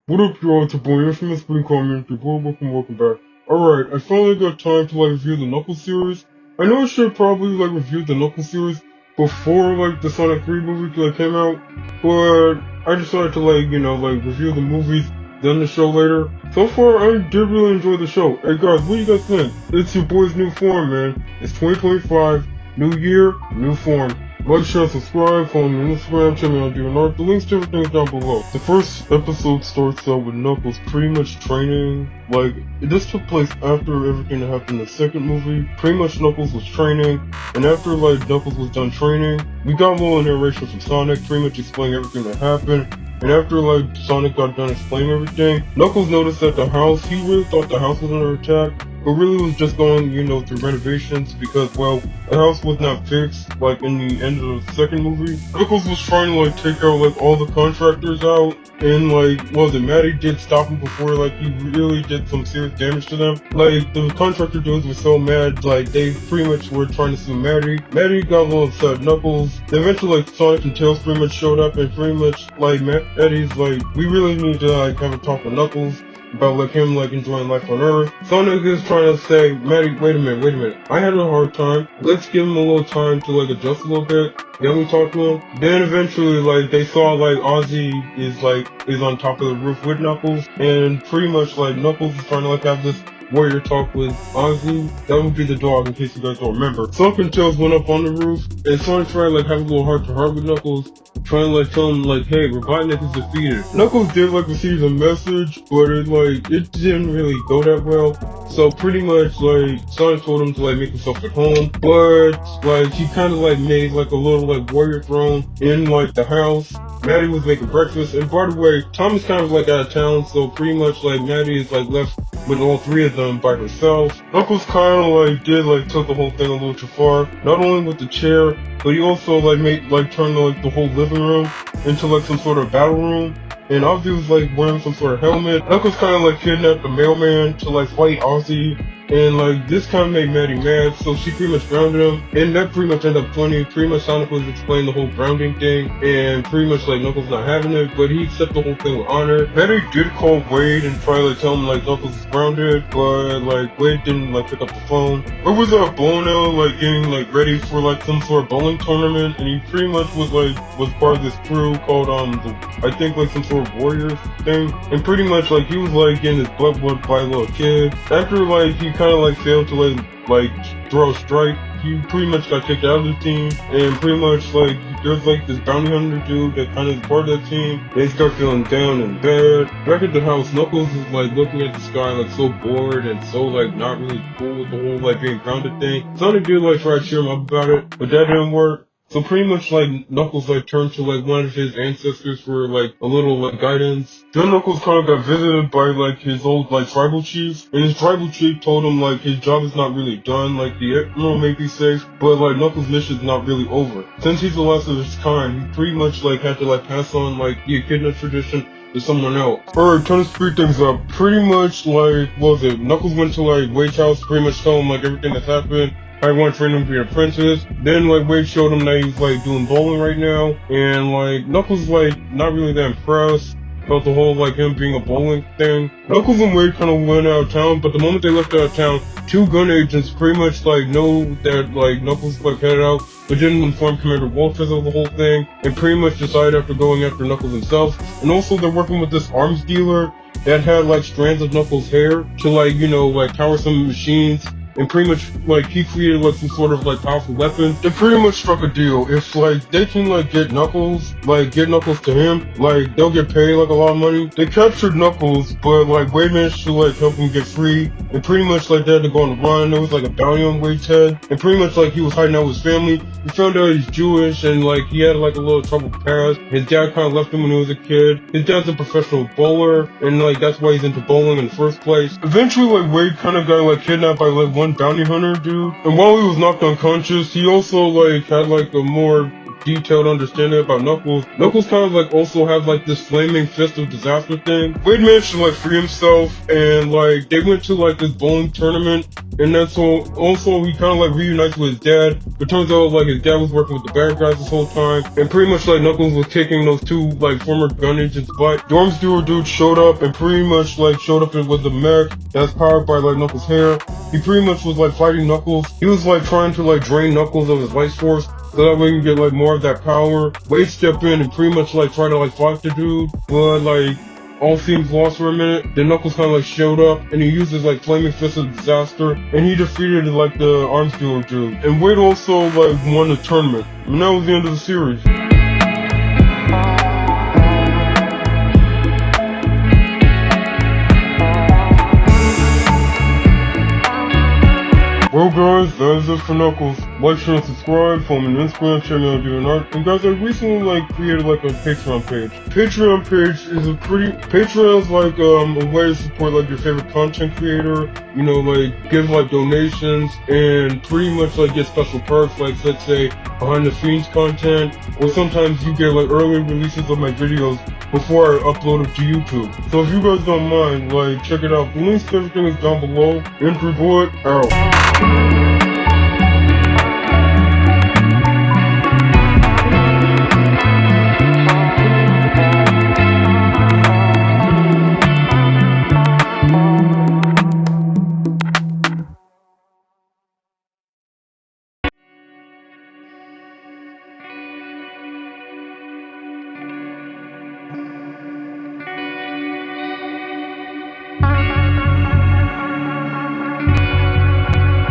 What up, y'all? It's your boy M-phamis, but call me people. Welcome back. Alright, I finally got time to review the Knuckles series. I know I should probably review the Knuckles series before the Sonic 3 movie came out, but I decided to review the movies, then the show later. So far, I did really enjoy the show. Hey guys, what do you guys think? It's your boy's new form, man. It's 2025, new year, new form. Like, share, subscribe, follow me on Instagram, check me on DNR. The links to everything is down below. The first episode starts out with Knuckles pretty much training. This took place after everything that happened in the second movie. Pretty much Knuckles was training, and after Knuckles was done training, we got a little narration from Sonic, pretty much explaining everything that happened. And after Sonic got done explaining everything, Knuckles noticed that the house, he really thought the house was under attack, but really was just going, through renovations because, well, the house was not fixed, in the end of the second movie. Knuckles was trying to, take out, all the contractors out, and, Maddie did stop him before, he really did some serious damage to them. The contractor dudes were so mad, they pretty much were trying to sue Maddie. Maddie got a little upset at Knuckles. Eventually, Sonic and Tails pretty much showed up, and pretty much, Eddie's we really need to, have a talk with Knuckles about him enjoying life on Earth. Sonic is trying to say, Maddie, wait a minute. I had a hard time. Let's give him a little time to adjust a little bit. Then we talk to him. Then eventually they saw Ozzy is on top of the roof with Knuckles, and pretty much Knuckles is trying to have this warrior talk with Ozzy. That would be the dog in case you guys don't remember. Sonic and Tails went up on the roof, and Sonic tried to have a little heart to heart with Knuckles, trying to tell him hey, Robotnik is defeated. Knuckles did receive a message, but it didn't really go that well. So pretty much Sonic told him to make himself at home, but he kind of made a little warrior throne in the house. Maddie was making breakfast, and by the way, Tom is kind of out of town, so pretty much Maddie is left with all three of them by herself. Knuckles kind of did took the whole thing a little too far, not only with the chair, but he also made turned the whole living room into some sort of battle room. And Ozzy was wearing some sort of helmet. Knuckles kind of kidnapped the mailman to fight Ozzy. And this kind of made Maddie mad, so she pretty much grounded him, and that pretty much ended up funny. Pretty much Sonic was explaining the whole grounding thing, and pretty much Knuckles not having it, but he accepted the whole thing with honor. Maddie did call Wade and try to tell him Knuckles is grounded, but Wade didn't pick up the phone. Or was at a bowling alley getting ready for some sort of bowling tournament, and he pretty much was part of this crew called I think some sort of Warriors thing, and pretty much he was getting his butt whooped by a little kid. After he kind of failed to throw a strike, he pretty much got kicked out of the team, and pretty much there's this bounty hunter dude that kind of is part of the team. They start feeling down and bad. Back at the house, Knuckles is looking at the sky so bored and so not really cool with the whole being grounded thing. Sonic did try to cheer him up about it, but that didn't work. So pretty much Knuckles turned to one of his ancestors for a little guidance. Then Knuckles kind of got visited by his old tribal chief, and his tribal chief told him his job is not really done. The Admiral may be safe, but Knuckles' mission is not really over. Since he's the last of his kind, he pretty much had to pass on the Echidna tradition to someone else. Alright, time to speed things up. Pretty much what was it? Knuckles went to Wade's house, pretty much tell him everything that's happened. I want to train him to be an apprentice. Then Wade showed him that he's doing bowling right now, and Knuckles not really that impressed about the whole him being a bowling thing. Knuckles and Wade kind of went out of town, but the moment they left out of town, two gun agents pretty much know that Knuckles headed out, but didn't inform Commander Walters of the whole thing, and pretty much decided after going after Knuckles himself. And also they're working with this arms dealer that had strands of Knuckles' hair to power some machines. And pretty much, he created, some sort of, powerful weapon. They pretty much struck a deal. If, they can, get Knuckles to him, they'll get paid, a lot of money. They captured Knuckles, but, Wade managed to, help him get free. And pretty much, they had to go on the run. There was, a bounty on Wade's head. And pretty much, he was hiding out with his family. He found out he's Jewish, and, he had, a little troubled past. His dad kind of left him when he was a kid. His dad's a professional bowler, and, that's why he's into bowling in the first place. Eventually, Wade kind of got, kidnapped by, one bounty hunter dude, and while he was knocked unconscious, he also had a more detailed understanding about Knuckles. Knuckles kind of like also has like this flaming fist of disaster thing. Wade managed to like free himself, and like they went to like this bowling tournament, and that's also he kind of like reunites with his dad. But turns out like his dad was working with the bad guys this whole time, and pretty much like Knuckles was kicking those two like former gun agents' butt. Dorm's dude showed up and pretty much like showed up with the mech that's powered by like Knuckles' hair. He pretty much was like fighting Knuckles. He was like trying to like drain Knuckles of his life force so that way he can get like more of that power. Wade stepped in and pretty much like try to like fight the dude, but like all seems lost for a minute. Then Knuckles kind of like showed up and he used his like flaming fist of disaster and he defeated like the arms dealer dude. And Wade also like won the tournament. And that was the end of the series. Well guys, that is it for Knuckles. Like, share, and subscribe, follow me on Instagram, check me out doing art. And guys, I recently like created like a Patreon page. Patreon page is Patreon is like a way to support like your favorite content creator, you know, like give like donations and pretty much like get special perks like let's say behind the scenes content, or sometimes you get like early releases of my videos before I upload it to YouTube. So if you guys don't mind, like check it out. The links to everything is down below. M3Bullet out.